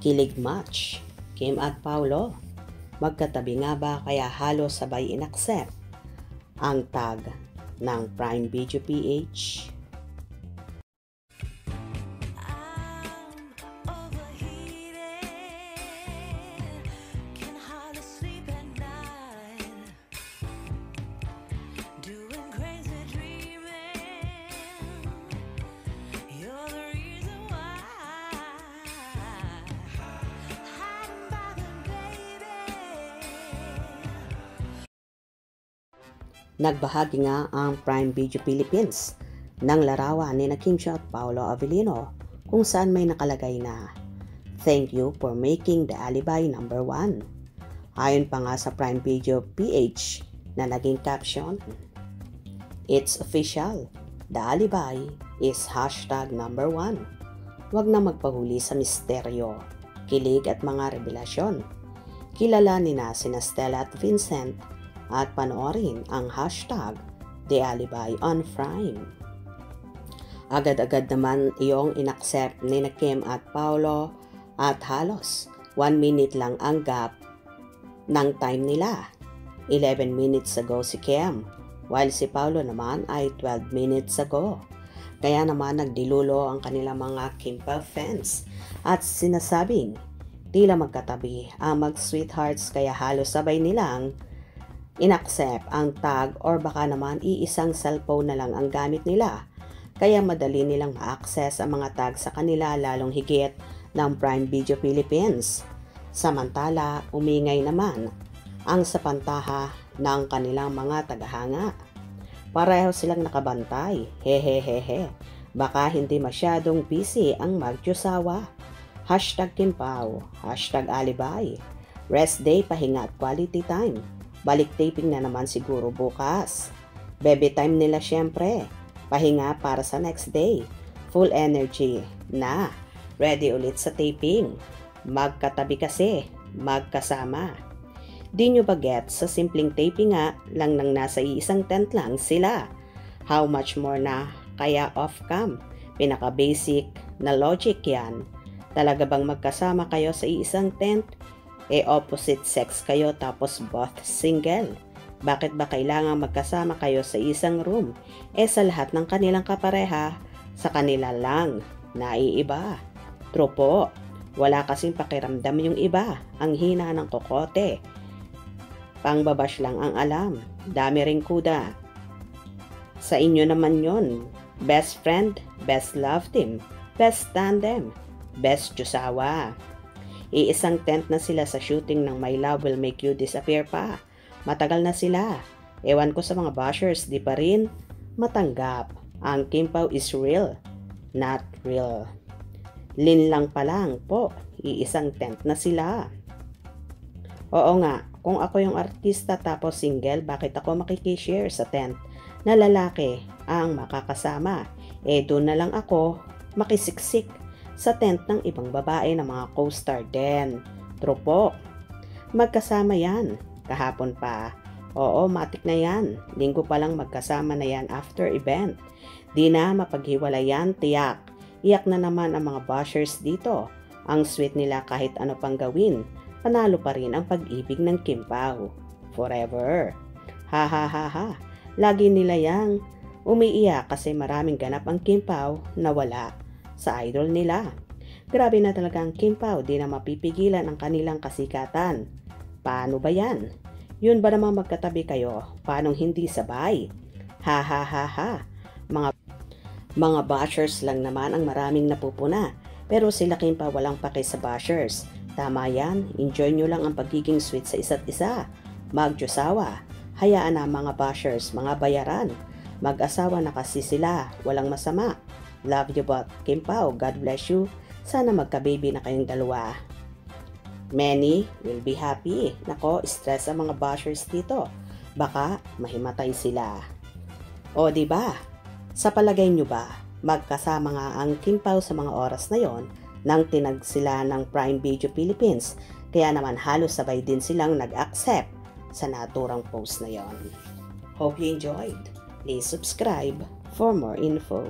Kilig match, Kim at Paolo. Magkatabi nga ba kaya halos sabay inaccept ang tag ng Prime Video PH? Nagbahagi nga ang Prime Video Philippines ng larawan ni Kim Chiu at Paolo Avellino kung saan may nakalagay na "Thank you for making the alibi number 1". Ayon pa nga sa Prime Video PH na naging caption, "It's official, the alibi is #number 1". Huwag na magpahuli sa misteryo, kilig at mga revelasyon. Kilalanin na sina Stella at Vincent at panoorin ang #TheAlibi on Prime. Agad-agad naman iyong inaccept ni Kim at Paolo at halos 1 minute lang ang gap ng time nila. 11 minutes ago si Kim, while si Paolo naman ay 12 minutes ago. Kaya naman nagdilulo ang kanilang mga Kimpao fans at sinasabing tila magkatabi ang mag-sweethearts kaya halos sabay nilang inaccept ang tag or baka naman iisang cellphone na lang ang gamit nila kaya madali nilang ma-access ang mga tag sa kanila lalong higit ng Prime Video Philippines. Samantala, umingay naman ang sapantaha ng kanilang mga tagahanga. Pareho silang nakabantay, hehehehe. Baka hindi masyadong busy ang magjusawa. #Kimpao, #alibi. Rest day, pahinga at quality time. Balik taping na naman siguro bukas. Baby time nila syempre. Pahinga para sa next day. Full energy na. Ready ulit sa taping. Magkatabi kasi. Magkasama. Di nyo ba get sa simpleng taping nga lang nang nasa iisang tent lang sila? How much more na kaya off-cam? Pinaka-basic na logic yan. Talaga bang magkasama kayo sa iisang tent? Opposite sex kayo tapos both single. Bakit ba kailangan magkasama kayo sa isang room? Sa lahat ng kanilang kapareha, sa kanila lang, naiiba. True po, wala kasing pakiramdam yung iba, ang hina ng kokote. Pangbabash lang ang alam, dami ring kuda. Sa inyo naman yon, best friend, best love team, best tandem, best jusawa. Iisang tent na sila sa shooting ng My Love Will Make You Disappear pa. Matagal na sila. Ewan ko sa mga bashers, di pa rin matanggap. Ang Kimpao is real, not real. Lin lang pa lang po, iisang tent na sila. Oo nga, kung ako yung artista tapos single, bakit ako makikishare sa tent na lalaki ang makakasama? Doon na lang ako makisiksik sa tent ng ibang babae na mga co-star din. True po. Magkasama yan. Kahapon pa. Oo, matik na yan. Linggo pa lang magkasama na yan after event. Di na mapaghiwalayan, tiyak. Iyak na naman ang mga bashers dito. Ang sweet nila kahit ano pang gawin. Panalo pa rin ang pag-ibig ng Kimpao. Forever. Ha ha ha ha. Lagi nila yang umiiyak kasi maraming ganap ang Kimpao na wala sa idol nila. Grabe na talaga ang Kimpao, di na mapipigilan ang kanilang kasikatan. Paano ba yan? Yun ba namang magkatabi kayo? Paanong hindi sabay? Ha ha ha ha. Mga bashers lang naman ang maraming napupuna. Pero sila Kimpao walang pake sa bashers. Tama yan, enjoy nyo lang ang pagiging sweet sa isa't isa. Magjusawa. Hayaan na mga bashers, mga bayaran. Mag-asawa na kasi sila, walang masama. Love you both, Kimpao. God bless you. Sana magka-baby na kayong dalawa. Many will be happy. Nako, stress ang mga bashers dito. Baka mahimatay sila. O diba? Sa palagay nyo ba, magkasama nga ang Kimpao sa mga oras na yon nang tinag sila ng Prime Video Philippines? Kaya naman halos sabay din silang nag-accept sa naturang post na yon. Hope you enjoyed. Please subscribe for more info.